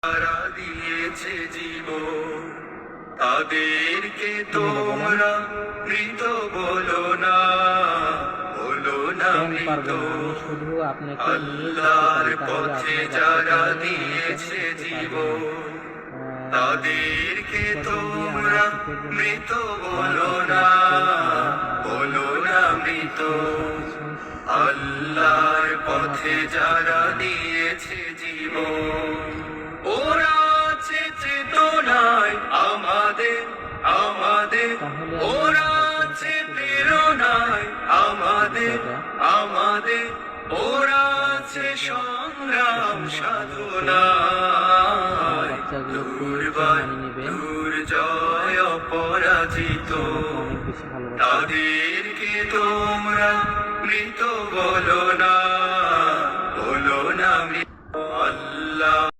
তারা দিয়েছে জীবন, তাদেরকে তোমরা মৃত বলো না, বলো না মৃত। আল্লাহর পথে যারা দিয়েছে জীবন, তাদেরকে তোমরা মৃত বলো না, বলো না মৃত। আল্লাহর পথে যারা দিয়েছে জীবন, ওরা আছে চেতনায় আমাদের, আমাদের ওরা আছে প্রেরণায় আমাদের, আমাদের ওরা আছে সংগ্রাম সাধনায়। দুর্বার দুর্জয় অপরাজিত, তাদেরকে তোমরা মৃত